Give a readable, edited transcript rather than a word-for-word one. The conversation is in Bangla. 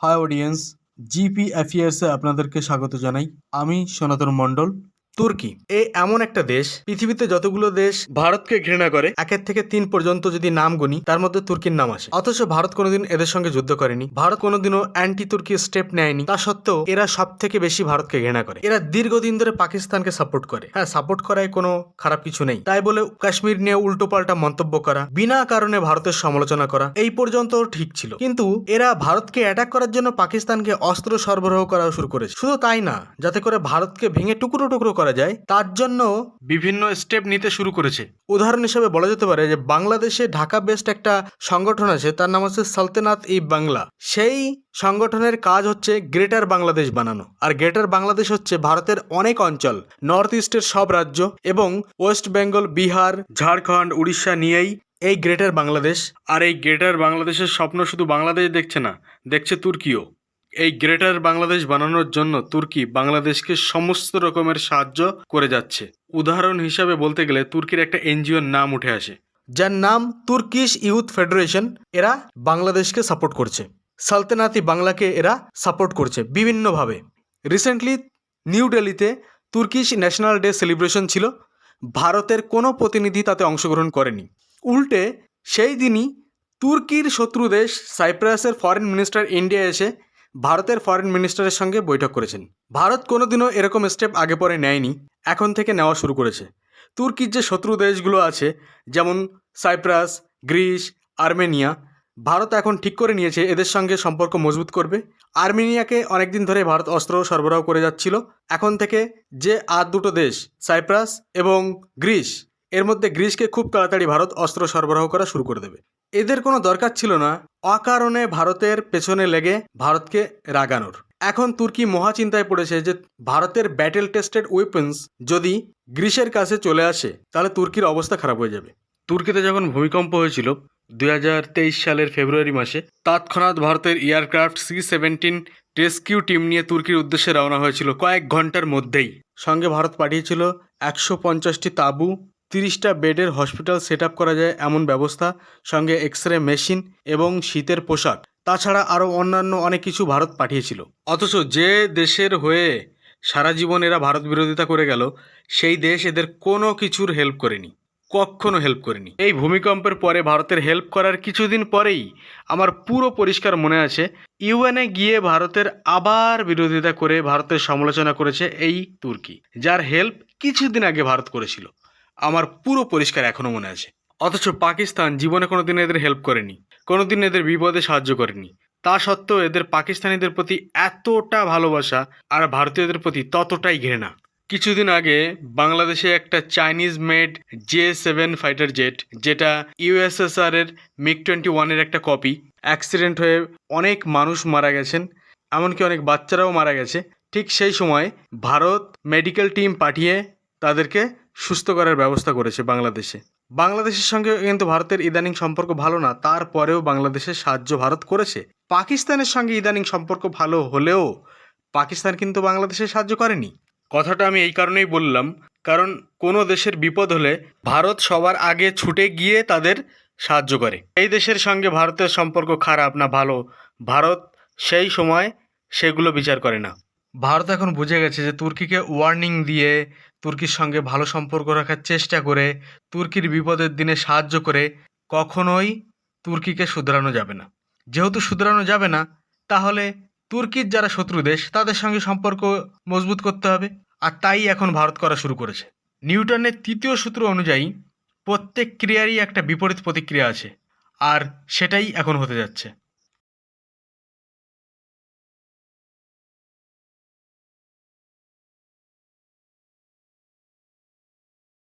হাই অডিয়েন্স, জিপি অ্যাফেয়ার্সে আপনাদেরকে স্বাগত জানাই। আমি সনাতন মণ্ডল। তুর্কি এমন একটা দেশ, পৃথিবীতে যতগুলো দেশ ভারতকে ঘৃণা করে 1 থেকে 3 পর্যন্ত যদি নাম গুনি, তার মধ্যে তুর্কির নাম আসে। অথচ ভারত কোনোদিন এদের সঙ্গে যুদ্ধ করেনি, ভারত কোনোদিনও অ্যান্টি তুর্কি স্টেপ নেয়নি। তা সত্ত্বেও এরা সব থেকে বেশি ভারতকে ঘৃণা করে। এরা দীর্ঘদিন ধরে পাকিস্তানকে সাপোর্ট করে। হ্যাঁ, সাপোর্ট করায় কোনো খারাপ কিছু নেই, তাই বলে কাশ্মীর নিয়ে উল্টোপাল্টা মন্তব্য করা, বিনা কারণে ভারতের সমালোচনা করা, এই পর্যন্ত ঠিক ছিল। কিন্তু এরা ভারতকে অ্যাটাক করার জন্য পাকিস্তানকে অস্ত্র সরবরাহ করা শুরু করেছে। শুধু তাই না, যাতে করে ভারতকে ভেঙে টুকরো টুকরো করা যায়, তার জন্য বিভিন্ন স্টেপ নিতে শুরু করেছে। উদাহরণ হিসেবে বলা যেতে পারে যে বাংলাদেশে ঢাকা বেসড একটা সংগঠন আছে, তার নাম হচ্ছে সালতানাত-ই-বাংলা। সেই সংগঠনের কাজ হচ্ছে গ্রেটার বাংলাদেশ বানানো। আর গ্রেটার বাংলাদেশ হচ্ছে ভারতের অনেক অঞ্চল, নর্থ ইস্টের সব রাজ্য এবং ওয়েস্ট বেঙ্গল, বিহার, ঝাড়খণ্ড, উড়িষ্যা নিয়েই এই গ্রেটার বাংলাদেশ। আর এই গ্রেটার বাংলাদেশের স্বপ্ন শুধু বাংলাদেশ দেখছে না, দেখছে তুর্কিও। এই গ্রেটার বাংলাদেশ বানানোর জন্য তুর্কি বাংলাদেশকে সমস্ত রকমের সাহায্য করে যাচ্ছে। উদাহরণ হিসাবে বলতে গেলে তুর্কির একটা এনজিওর নাম উঠে আসে, যার নাম তুর্কিশ ইউথ ফেডারেশন। এরা বাংলাদেশকে সাপোর্ট করছে, সালতানাতি বাংলাকে এরা সাপোর্ট করছে বিভিন্নভাবে। রিসেন্টলি নিউ দিল্লিতে তুর্কিশ ন্যাশনাল ডে সেলিব্রেশন ছিল, ভারতের কোনো প্রতিনিধি তাতে অংশগ্রহণ করেনি। উল্টে সেই দিনই তুর্কির শত্রু দেশ সাইপ্রাসের ফরেন মিনিস্টার ইন্ডিয়া এসে ভারতের ফরেন মিনিস্টারের সঙ্গে বৈঠক করেছেন। ভারত কোনোদিনও এরকম স্টেপ আগে পরে নেয়নি, এখন থেকে নেওয়া শুরু করেছে। তুর্কির যে শত্রু দেশগুলো আছে, যেমন সাইপ্রাস, গ্রিস, আর্মেনিয়া, ভারত এখন ঠিক করে নিয়েছে এদের সঙ্গে সম্পর্ক মজবুত করবে। আর্মেনিয়াকে অনেকদিন ধরে ভারত অস্ত্র সরবরাহ করে যাচ্ছিল, এখন থেকে যে আর দুটো দেশ সাইপ্রাস এবং গ্রিস, এর মধ্যে গ্রিসকে খুব তাড়াতাড়ি ভারত অস্ত্র সরবরাহ করা শুরু করে দেবে। এদের কোনো দরকার ছিল না অকারণে ভারতের পেছনে লেগে ভারতকে রাগানোর। এখন তুর্কি মহাচিন্তায় পড়েছে যে ভারতের ব্যাটেল টেস্টেড ওয়েপন্স যদি গ্রিসের কাছে চলে আসে, তাহলে তুর্কির অবস্থা খারাপ হয়ে যাবে। তুর্কিতে যখন ভূমিকম্প হয়েছিল 2023 সালের ফেব্রুয়ারি মাসে, তৎক্ষণাৎ ভারতের এয়ারক্রাফট C-17 রেস্কিউ টিম নিয়ে তুর্কির উদ্দেশ্যে রওনা হয়েছিল কয়েক ঘন্টার মধ্যেই। সঙ্গে ভারত পাঠিয়েছিল 150টি তাঁবু, 30টা বেডের হসপিটাল সেট আপ করা যায় এমন ব্যবস্থা, সঙ্গে এক্স-রে মেশিন এবং শীতের পোশাক। তাছাড়া আরও অন্যান্য অনেক কিছু ভারত পাঠিয়েছিল। অথচ যে দেশের হয়ে সারা জীবন এরা ভারত বিরোধিতা করে গেল, সেই দেশ এদের কোনো কিছুর হেল্প করেনি, কখনো হেল্প করেনি। এই ভূমিকম্পের পরে ভারতের হেল্প করার কিছুদিন পরেই আমার পুরো পরিষ্কার মনে আছে, ইউএনএ গিয়ে ভারতের আবার বিরোধিতা করে ভারতের সমালোচনা করেছে এই তুর্কি, যার হেল্প কিছুদিন আগে ভারত করেছিল। আমার পুরো পরিষ্কার এখনও মনে আছে। অথচ পাকিস্তান জীবনে কোনোদিন এদের হেল্প করেনি, কোনোদিন এদের বিপদে সাহায্য করেনি। তা সত্ত্বেও এদের পাকিস্তানিদের প্রতি এতটা ভালোবাসা আর ভারতীয়দের প্রতি ততটাই ঘৃণা। কিছুদিন আগে বাংলাদেশে একটা Chinese made J-7 fighter jet, যেটা ইউএসএসআর এর MiG-21 একটা কপি, অ্যাক্সিডেন্ট হয়ে অনেক মানুষ মারা গেছেন, এমনকি অনেক বাচ্চারাও মারা গেছে। ঠিক সেই সময় ভারত মেডিকেল টিম পাঠিয়ে তাদেরকে সুস্থ করার ব্যবস্থা করেছে বাংলাদেশে। বাংলাদেশের সঙ্গে কিন্তু ভারতের ইদানিং সম্পর্ক ভালো না, তারপরেও বাংলাদেশের সাহায্য ভারত করেছে। পাকিস্তানের সঙ্গে ইদানিং সম্পর্ক ভালো হলেও পাকিস্তান কিন্তু বাংলাদেশের সাহায্য করেনি। কথাটা আমি এই কারণেই বললাম, কারণ কোনো দেশের বিপদ হলে ভারত সবার আগে ছুটে গিয়ে তাদের সাহায্য করে। এই দেশের সঙ্গে ভারতের সম্পর্ক খারাপ না ভালো, ভারত সেই সময় সেগুলো বিচার করে না। ভারত এখন বুঝে গেছে যে তুর্কিকে ওয়ার্নিং দিয়ে, তুর্কির সঙ্গে ভালো সম্পর্ক রাখার চেষ্টা করে, তুর্কির বিপদের দিনে সাহায্য করে কখনোই তুর্কিকে শুধরানো যাবে না। যেহেতু শুধরানো যাবে না, তাহলে তুর্কির যারা শত্রু দেশ তাদের সঙ্গে সম্পর্ক মজবুত করতে হবে। আর তাই এখন ভারত করা শুরু করেছে। নিউটনের 3য় সূত্র অনুযায়ী প্রত্যেক ক্রিয়ারই একটা বিপরীত প্রতিক্রিয়া আছে, আর সেটাই এখন হতে যাচ্ছে।